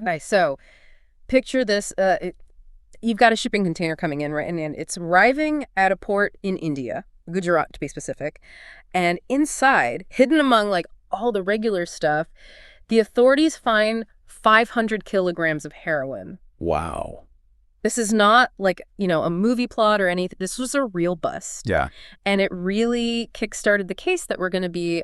Okay, so picture this. You've got a shipping container coming in, right? And it's arriving at a port in India, Gujarat to be specific. And inside, hidden among like all the regular stuff, the authorities find 500 kilograms of heroin. Wow. This is not like, a movie plot or anything. This was a real bust. Yeah. And it really kickstarted the case that we're going to be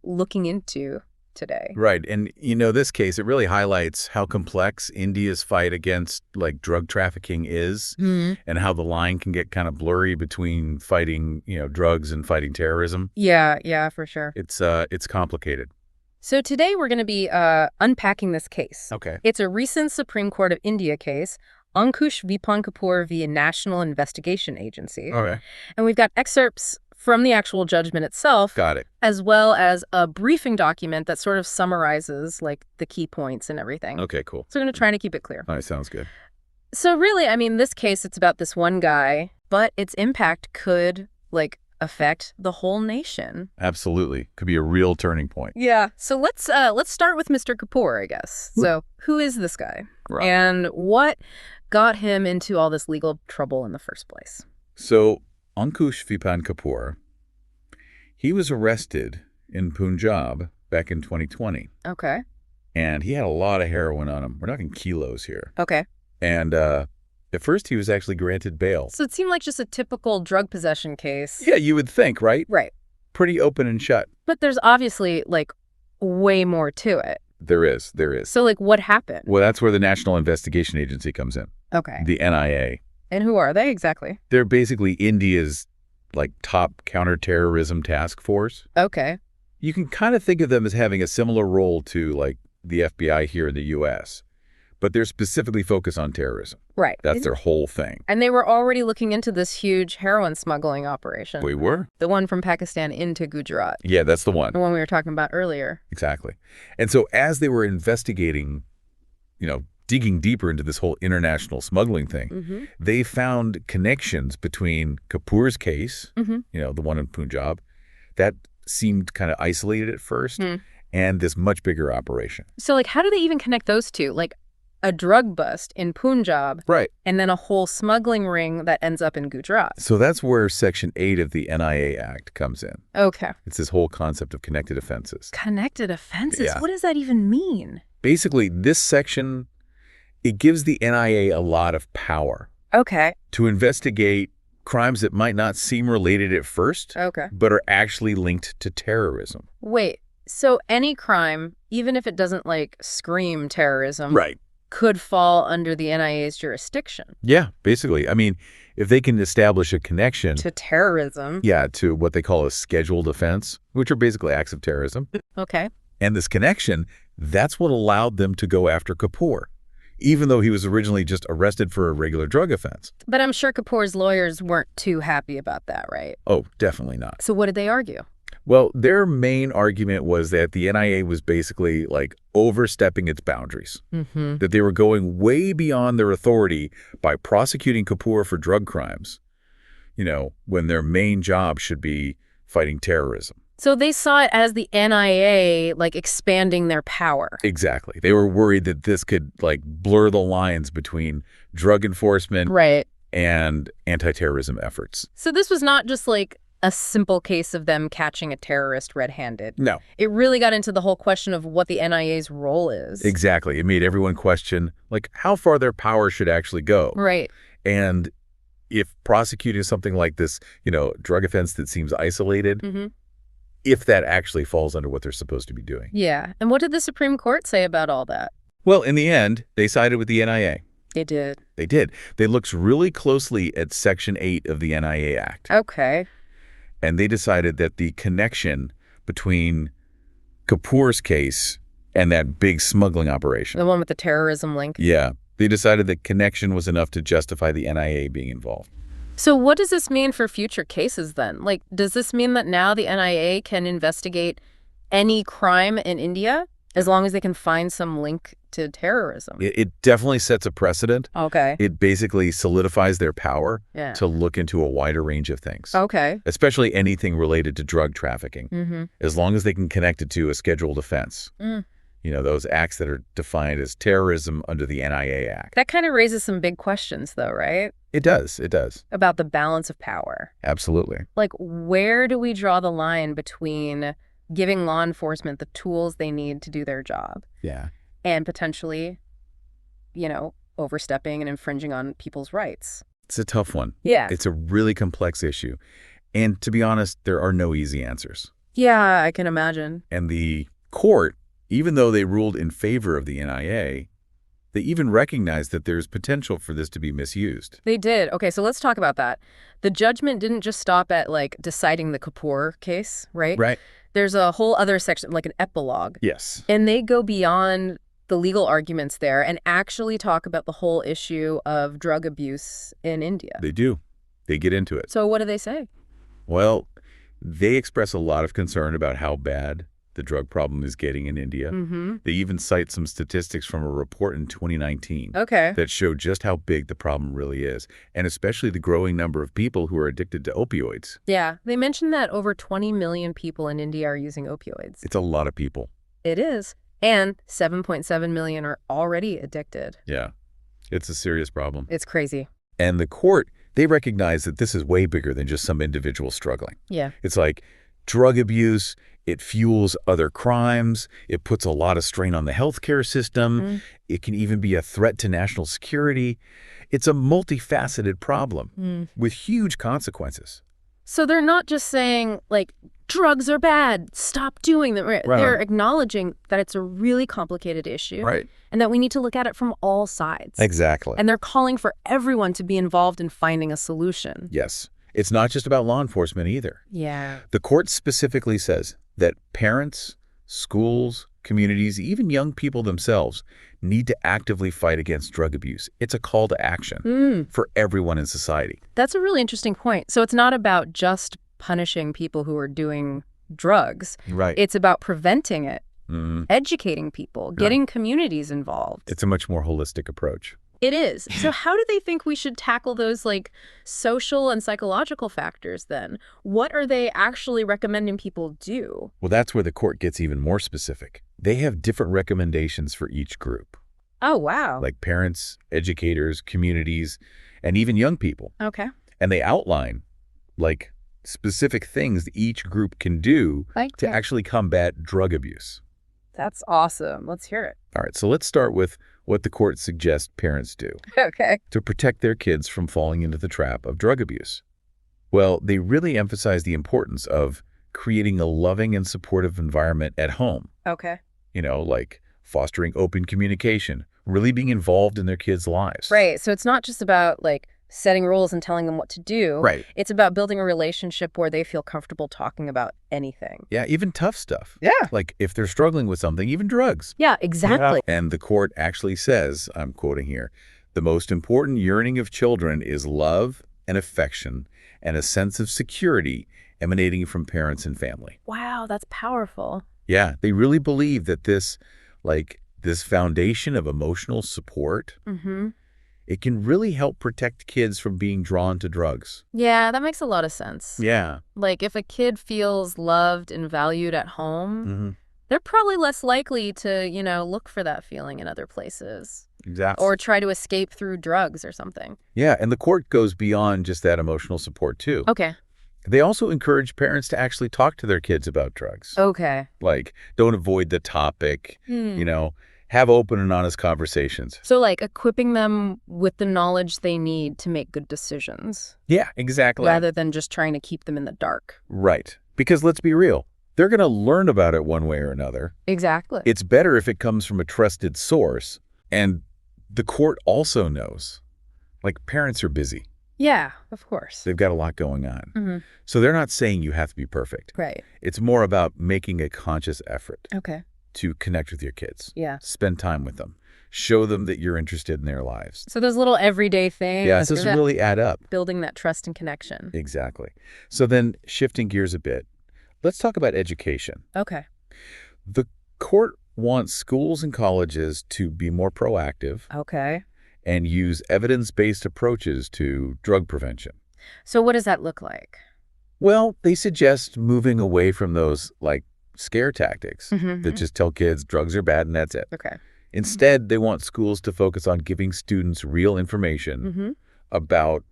looking into today. Right. And, this case, it really highlights how complex India's fight against, like, drug trafficking is and how the line can get kind of blurry between fighting, drugs and fighting terrorism. Yeah, for sure. It's complicated. So today we're going to be unpacking this case. Okay. It's a recent Supreme Court of India case, Ankush Vipan Kapoor v. National Investigation Agency. Okay. And we've got excerpts from the actual judgment itself. Got it. As well as a briefing document that sort of summarizes like the key points and everything. Okay, cool. So we're going to try to keep it clear. All right, sounds good. So really, this case, it's about this one guy, but its impact could affect the whole nation. Absolutely. Could be a real turning point. Yeah. So let's start with Mr. Kapoor, I guess. So who is this guy? Right. And what got him into all this legal trouble in the first place? So Ankush Vipan Kapoor, he was arrested in Punjab back in 2020. Okay. And he had a lot of heroin on him. We're talking kilos here. Okay. And at first he was actually granted bail. So it seemed like just a typical drug possession case. Yeah, you would think, right? Right. Pretty open and shut. But there's obviously way more to it. There is. So what happened? Well, that's where the National Investigation Agency comes in. Okay. The NIA. And who are they exactly? They're basically India's top counterterrorism task force. Okay. You can kind of think of them as having a similar role to the FBI here in the U.S., but they're specifically focused on terrorism. Right. That's their whole thing. And they were already looking into this huge heroin smuggling operation. We were. The one from Pakistan into Gujarat. Yeah, that's the one. The one we were talking about earlier. Exactly. And so as they were investigating, digging deeper into this whole international smuggling thing, they found connections between Kapoor's case, the one in Punjab, that seemed kind of isolated at first, and this much bigger operation. So, how do they even connect those two? A drug bust in Punjab, right, and then a whole smuggling ring that ends up in Gujarat. So that's where Section 8 of the NIA Act comes in. Okay. It's this whole concept of connected offenses. Connected offenses? Yeah. What does that even mean? Basically, this section, it gives the NIA a lot of power. Okay. To investigate crimes that might not seem related at first, okay, but are actually linked to terrorism. Wait, so any crime, even if it doesn't scream terrorism, right, could fall under the NIA's jurisdiction? Yeah, basically. If they can establish a connection to terrorism. Yeah, to what they call a scheduled offense, which are basically acts of terrorism. Okay. And this connection, that's what allowed them to go after Kapoor, even though he was originally just arrested for a regular drug offense. But I'm sure Kapoor's lawyers weren't too happy about that, right? Oh, definitely not. So what did they argue? Well, their main argument was that the NIA was basically overstepping its boundaries, that they were going way beyond their authority by prosecuting Kapoor for drug crimes, when their main job should be fighting terrorism. So they saw it as the NIA, expanding their power. Exactly. They were worried that this could, blur the lines between drug enforcement right, and anti-terrorism efforts. So this was not just, a simple case of them catching a terrorist red-handed. No. It really got into the whole question of what the NIA's role is. Exactly. It made everyone question, how far their power should actually go. Right. And if prosecuting something like this, drug offense that seems isolated, if that actually falls under what they're supposed to be doing. Yeah. And what did the Supreme Court say about all that? Well, in the end, they sided with the NIA. They did. They did. They looked really closely at Section 8 of the NIA Act. Okay. And they decided that the connection between Kapoor's case and that big smuggling operation. The one with the terrorism link? Yeah. They decided that connection was enough to justify the NIA being involved. So what does this mean for future cases then? Does this mean that now the NIA can investigate any crime in India as long as they can find some link to terrorism? It definitely sets a precedent. Okay. It basically solidifies their power yeah, to look into a wider range of things. Okay. Especially anything related to drug trafficking, as long as they can connect it to a scheduled offense. those acts that are defined as terrorism under the NIA Act. That kind of raises some big questions, though, right? It does. It does. About the balance of power. Absolutely. Like, where do we draw the line between giving law enforcement the tools they need to do their job Yeah. and potentially, overstepping and infringing on people's rights? It's a tough one. Yeah. It's a really complex issue. And to be honest, there are no easy answers. Yeah, I can imagine. And the court, even though they ruled in favor of the NIA, they even recognized that there's potential for this to be misused. They did. Okay, so let's talk about that. The judgment didn't just stop at, deciding the Kapoor case, right? Right. There's a whole other section, like an epilogue. Yes. And they go beyond the legal arguments there and actually talk about the whole issue of drug abuse in India. They do. They get into it. So what do they say? Well, they express a lot of concern about how bad the drug problem is getting in India. Mm-hmm. They even cite some statistics from a report in 2019 Okay. that show just how big the problem really is, and especially the growing number of people who are addicted to opioids. Yeah, they mentioned that over 20 million people in India are using opioids. It's a lot of people. It is. And 7.7 million are already addicted. Yeah, it's a serious problem. It's crazy. And the court, they recognize that this is way bigger than just some individual struggling. Yeah. It's like drug abuse, it fuels other crimes, it puts a lot of strain on the healthcare system, It can even be a threat to national security. It's a multifaceted problem with huge consequences. So they're not just saying, drugs are bad, stop doing them. Right. They're acknowledging that it's a really complicated issue. Right. And that we need to look at it from all sides. Exactly. And they're calling for everyone to be involved in finding a solution. Yes. It's not just about law enforcement either. Yeah. The court specifically says that parents, schools, communities, even young people themselves need to actively fight against drug abuse. It's a call to action for everyone in society. That's a really interesting point. So it's not about just punishing people who are doing drugs. Right. It's about preventing it, educating people, getting communities involved. It's a much more holistic approach. It is. So how do they think we should tackle those social and psychological factors then? What are they actually recommending people do? Well, that's where the court gets even more specific. They have different recommendations for each group, Oh, wow. like parents, educators, communities, and even young people. Okay. And they outline specific things that each group can do to actually combat drug abuse. That's awesome. Let's hear it. All right, so let's start with what the court suggests parents do Okay. to protect their kids from falling into the trap of drug abuse. Well, they really emphasize the importance of creating a loving and supportive environment at home, Okay. like fostering open communication, really being involved in their kids' lives. Right. So it's not just about setting rules and telling them what to do. Right. It's about building a relationship where they feel comfortable talking about anything. Yeah, even tough stuff. Yeah. Like if they're struggling with something, even drugs. Yeah, exactly. And the court actually says, I'm quoting here, the most important yearning of children is love and affection and a sense of security emanating from parents and family. Wow, that's powerful. Yeah, they really believe that this foundation of emotional support, it can really help protect kids from being drawn to drugs. Yeah, that makes a lot of sense. Yeah. If a kid feels loved and valued at home, they're probably less likely to, look for that feeling in other places. Exactly. Or try to escape through drugs or something. Yeah, and the court goes beyond just that emotional support, too. Okay. They also encourage parents to actually talk to their kids about drugs. Okay. Don't avoid the topic, have open and honest conversations. So, equipping them with the knowledge they need to make good decisions. Yeah, exactly. Rather than just trying to keep them in the dark. Right. Because let's be real, they're going to learn about it one way or another. Exactly. It's better if it comes from a trusted source. And the court also knows, parents are busy. Yeah, of course. They've got a lot going on. So they're not saying you have to be perfect. Right. It's more about making a conscious effort Okay. to connect with your kids. Yeah. Spend time with them. Show them that you're interested in their lives. So those little everyday things. Yeah, so this really add up. Building that trust and connection. Exactly. So then shifting gears a bit, let's talk about education. Okay. The court wants schools and colleges to be more proactive. Okay. And use evidence-based approaches to drug prevention. So what does that look like? Well, they suggest moving away from those, scare tactics that just tell kids drugs are bad and that's it. Okay. Instead, they want schools to focus on giving students real information about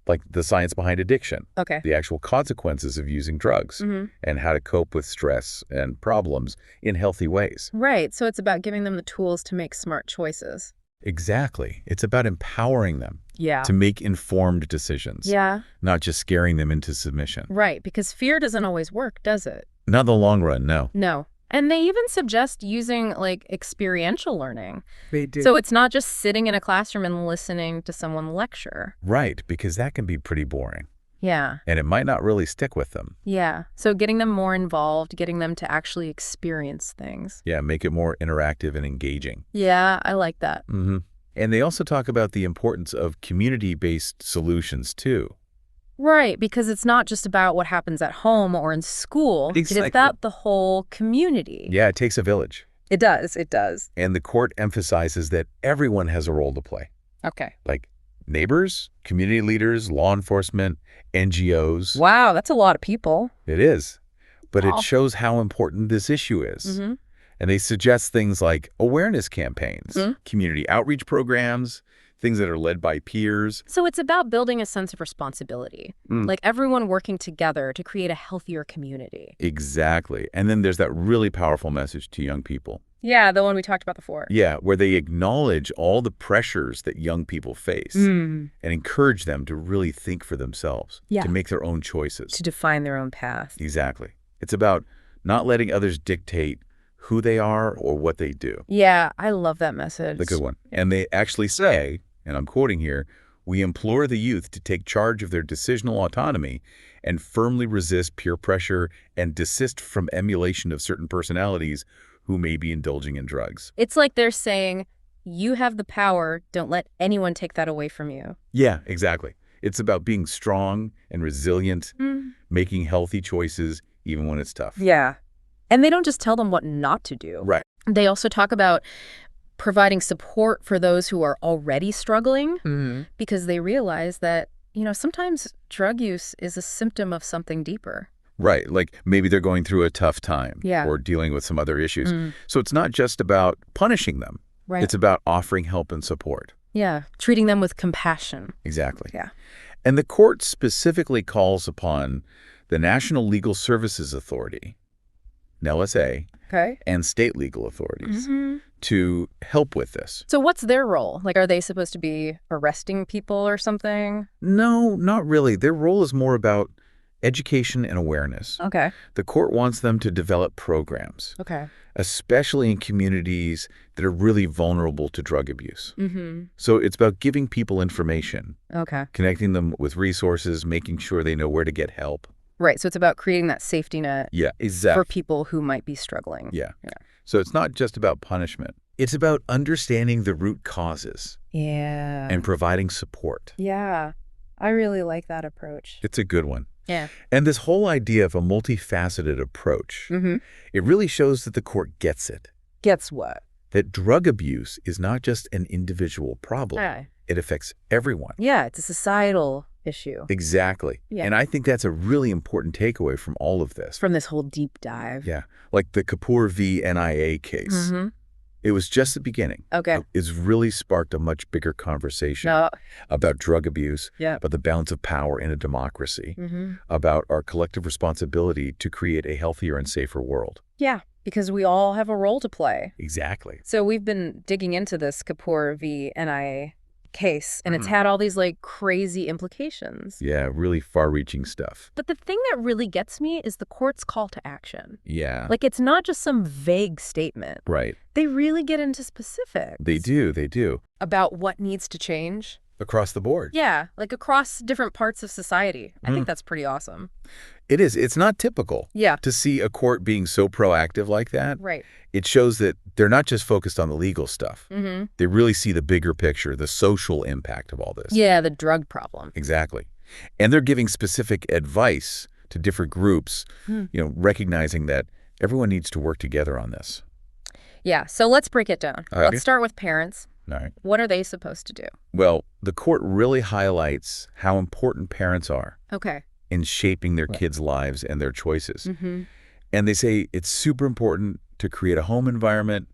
like the science behind addiction, Okay. the actual consequences of using drugs, and how to cope with stress and problems in healthy ways. Right. So it's about giving them the tools to make smart choices. Exactly. It's about empowering them Yeah. to make informed decisions, Yeah. not just scaring them into submission. Right. Because fear doesn't always work, does it? Not in the long run, no. No. And they even suggest using like experiential learning. They do. So it's not just sitting in a classroom and listening to someone lecture. Right, because that can be pretty boring. Yeah. And it might not really stick with them. Yeah. So getting them more involved, getting them to actually experience things. Yeah, make it more interactive and engaging. Yeah, I like that. And they also talk about the importance of community-based solutions, too. Right, because it's not just about what happens at home or in school. Exactly. It's about the whole community. Yeah, it takes a village. It does. It does. And the court emphasizes that everyone has a role to play. Okay. Like neighbors, community leaders, law enforcement, NGOs. Wow, that's a lot of people. It is. But Wow. it shows how important this issue is. And they suggest things like awareness campaigns, community outreach programs, things that are led by peers. So it's about building a sense of responsibility, like everyone working together to create a healthier community. Exactly. And then there's that really powerful message to young people. Yeah, the one we talked about before. Yeah, where they acknowledge all the pressures that young people face and encourage them to really think for themselves, to make their own choices. To define their own path. Exactly. It's about not letting others dictate who they are or what they do. Yeah, I love that message. The good one. And they actually say, and I'm quoting here, "We implore the youth to take charge of their decisional autonomy and firmly resist peer pressure and desist from emulation of certain personalities who may be indulging in drugs." It's like they're saying, you have the power, don't let anyone take that away from you. Yeah, exactly. It's about being strong and resilient, making healthy choices even when it's tough. Yeah. And they don't just tell them what not to do. Right. They also talk about providing support for those who are already struggling because they realize that, sometimes drug use is a symptom of something deeper. Right. Like maybe they're going through a tough time Yeah. or dealing with some other issues. So it's not just about punishing them. Right. It's about offering help and support. Yeah. Treating them with compassion. Exactly. Yeah. And the court specifically calls upon the National Legal Services Authority, NLSA, Okay. and state legal authorities to help with this. So what's their role? Like, are they supposed to be arresting people or something? No, not really. Their role is more about education and awareness. Okay. The court wants them to develop programs, Okay. especially in communities that are really vulnerable to drug abuse. So it's about giving people information, Okay. connecting them with resources, making sure they know where to get help. Right. So it's about creating that safety net Yeah, exactly. for people who might be struggling. Yeah. So it's not just about punishment. It's about understanding the root causes Yeah. and providing support. Yeah. I really like that approach. It's a good one. Yeah. And this whole idea of a multifaceted approach, it really shows that the court gets it, Gets what? that drug abuse is not just an individual problem. Yeah. It affects everyone. Yeah. It's a societal issue Exactly. Yeah. And I think that's a really important takeaway from all of this. from this whole deep dive. Yeah. Like the Kapoor v. NIA case. It was just the beginning. Okay. It's really sparked a much bigger conversation No. about drug abuse, Yeah. about the balance of power in a democracy, about our collective responsibility to create a healthier and safer world. Yeah. Because we all have a role to play. Exactly. So we've been digging into this Kapoor v. NIA case, and it's had all these like crazy implications. Yeah, really far-reaching stuff. But the thing that really gets me is the court's call to action. Yeah. Like, it's not just some vague statement. Right. They really get into specifics. They do. About what needs to change. Across the board. Yeah, like across different parts of society. I think that's pretty awesome. It is. It's not typical Yeah. to see a court being so proactive like that. Right. It shows that they're not just focused on the legal stuff. They really see the bigger picture, the social impact of all this. Yeah, the drug problem. Exactly. And they're giving specific advice to different groups, recognizing that everyone needs to work together on this. Yeah, so let's break it down. Okay. Let's start with parents. All right. What are they supposed to do? Well, the court really highlights how important parents are Okay. in shaping their kids' lives and their choices. And they say it's super important to create a home environment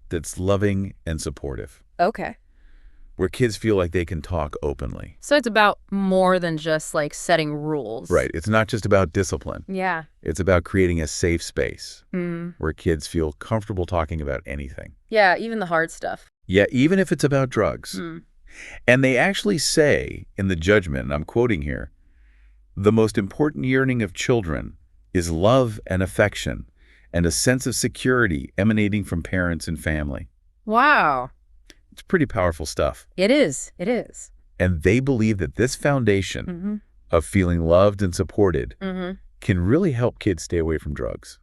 that's loving and supportive, Okay. where kids feel like they can talk openly. So it's about more than just like setting rules. Right. It's not just about discipline. Yeah. It's about creating a safe space Mm. where kids feel comfortable talking about anything. Yeah, even the hard stuff. Yeah, even if it's about drugs. Mm. And they actually say in the judgment, and I'm quoting here, the most important yearning of children is love and affection and a sense of security emanating from parents and family. Wow. It's pretty powerful stuff. It is. It is. And they believe that this foundation Mm-hmm. of feeling loved and supported Mm-hmm. can really help kids stay away from drugs.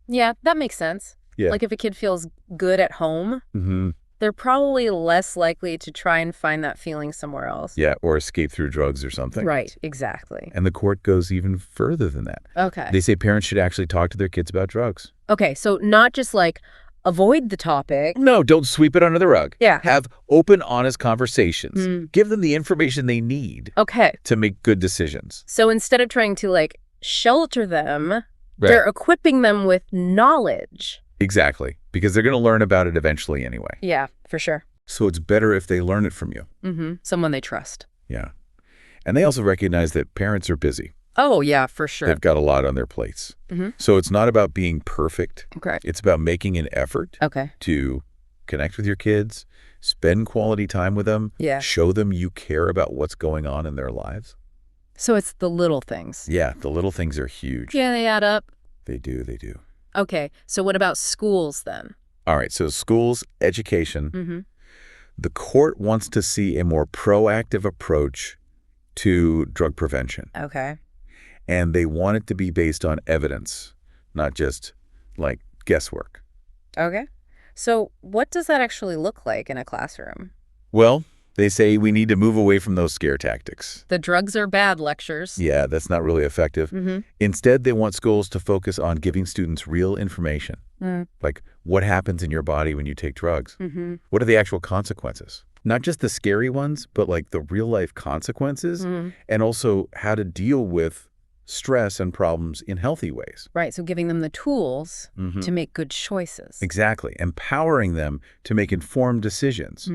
Yeah, that makes sense. Yeah. Like if a kid feels good at home, Mm-hmm. they're probably less likely to try and find that feeling somewhere else. Yeah, or escape through drugs or something. Right, exactly. And the court goes even further than that. Okay. They say parents should actually talk to their kids about drugs. Okay, so not just like avoid the topic. No, don't sweep it under the rug. Yeah. Have open, honest conversations. Mm. Give them the information they need Okay. to make good decisions. So instead of trying to like shelter them, they're equipping them with knowledge. Exactly, because they're going to learn about it eventually anyway. Yeah, for sure. So it's better if they learn it from you. Mm-hmm. Someone they trust. Yeah. And they also recognize that parents are busy. Oh, yeah, for sure. They've got a lot on their plates. Mm-hmm. So it's not about being perfect. Okay. It's about making an effort Okay. to connect with your kids, spend quality time with them, Yeah. show them you care about what's going on in their lives. So it's the little things. Yeah, the little things are huge. Yeah, they add up. They do, they do. Okay, so what about schools then? All right, so schools, education. Mm-hmm. The court wants to see a more proactive approach to drug prevention. Okay. And they want it to be based on evidence, not just like guesswork. Okay. So what does that actually look like in a classroom? Well, they say we need to move away from those scare tactics. The drugs are bad lectures. Yeah, that's not really effective. Mm-hmm. Instead, they want schools to focus on giving students real information, like what happens in your body when you take drugs. Mm-hmm. What are the actual consequences? Not just the scary ones, but like the real-life consequences, and also how to deal with stress and problems in healthy ways. Right, so giving them the tools to make good choices. Exactly. Empowering them to make informed decisions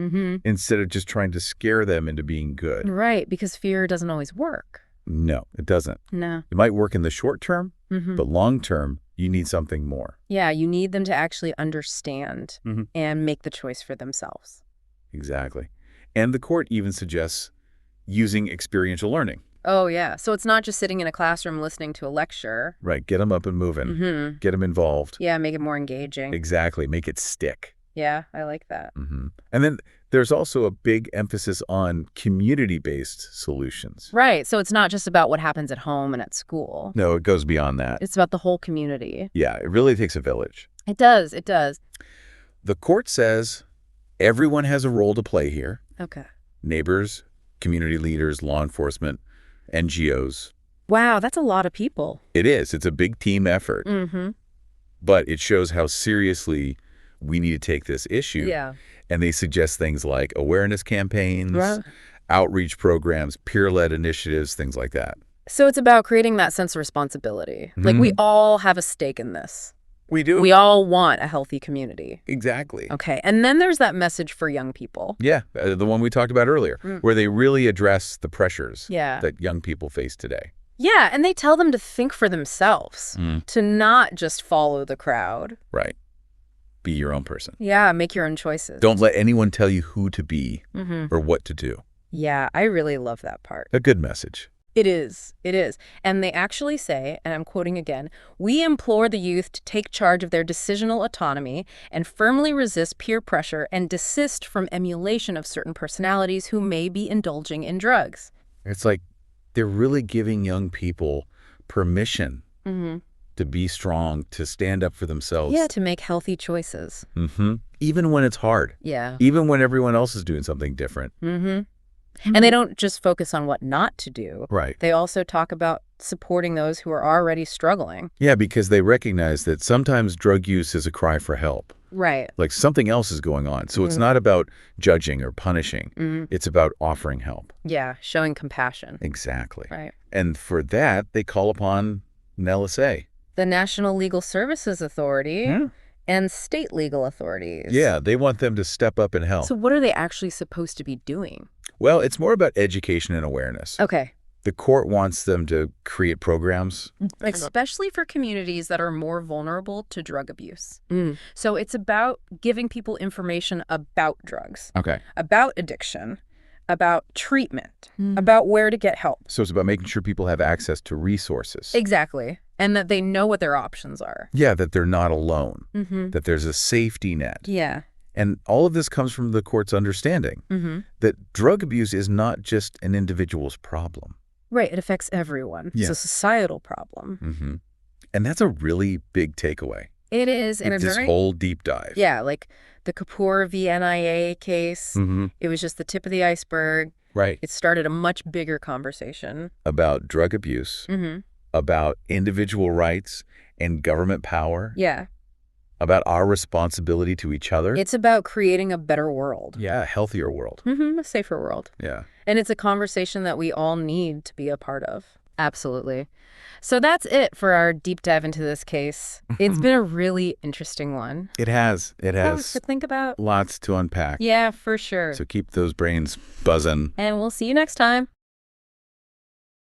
instead of just trying to scare them into being good. Right, because fear doesn't always work. No, it doesn't. No. It might work in the short term, but long term, you need something more. Yeah, you need them to actually understand and make the choice for themselves. Exactly. And the court even suggests using experiential learning. Oh, yeah. So it's not just sitting in a classroom listening to a lecture. Right. Get them up and moving. Get them involved. Yeah, make it more engaging. Exactly. Make it stick. Yeah, I like that. And then there's also a big emphasis on community-based solutions. Right. So it's not just about what happens at home and at school. No, it goes beyond that. It's about the whole community. Yeah, it really takes a village. It does. It does. The court says everyone has a role to play here. Okay. Neighbors, community leaders, law enforcement, NGOs. Wow, that's a lot of people. It is. It's a big team effort. But it shows how seriously we need to take this issue. Yeah. And they suggest things like awareness campaigns, Right. outreach programs, peer-led initiatives, things like that. So it's about creating that sense of responsibility. Like we all have a stake in this. We do. We all want a healthy community. Exactly. Okay. And then there's that message for young people. Yeah, the one we talked about earlier, where they really address the pressures Yeah. that young people face today. Yeah, and they tell them to think for themselves, to not just follow the crowd. Right. Be your own person. Yeah, make your own choices. Don't let anyone tell you who to be or what to do. Yeah, I really love that part. A good message. It is. It is. And they actually say, and I'm quoting again, "We implore the youth to take charge of their decisional autonomy and firmly resist peer pressure and desist from emulation of certain personalities who may be indulging in drugs." It's like they're really giving young people permission to be strong, to stand up for themselves. Yeah, to make healthy choices. Even when it's hard. Yeah. Even when everyone else is doing something different. And they don't just focus on what not to do. Right. They also talk about supporting those who are already struggling. Yeah, because they recognize that sometimes drug use is a cry for help. Right. Like something else is going on. So it's not about judging or punishing. It's about offering help. Yeah, showing compassion. Exactly. Right. And for that, they call upon NLSA the National Legal Services Authority, Yeah. and state legal authorities. Yeah, they want them to step up and help. So what are they actually supposed to be doing? Well, it's more about education and awareness. Okay. The court wants them to create programs. Especially for communities that are more vulnerable to drug abuse. So it's about giving people information about drugs, Okay. about addiction, about treatment, about where to get help. So it's about making sure people have access to resources. Exactly. And that they know what their options are. Yeah, that they're not alone, that there's a safety net. Yeah. And all of this comes from the court's understanding that drug abuse is not just an individual's problem. Right. It affects everyone. Yeah. It's a societal problem. And that's a really big takeaway. It is. And This whole deep dive. Yeah, like the Kapoor v. NIA case, it was just the tip of the iceberg. Right. It started a much bigger conversation. About drug abuse, about individual rights and government power, Yeah. about our responsibility to each other. It's about creating a better world. Yeah, a healthier world. A safer world. Yeah. And it's a conversation that we all need to be a part of. Absolutely. So that's it for our deep dive into this case. It's been a really interesting one. It has. It has. Lots to think about. Lots to unpack. Yeah, for sure. So keep those brains buzzing. And we'll see you next time.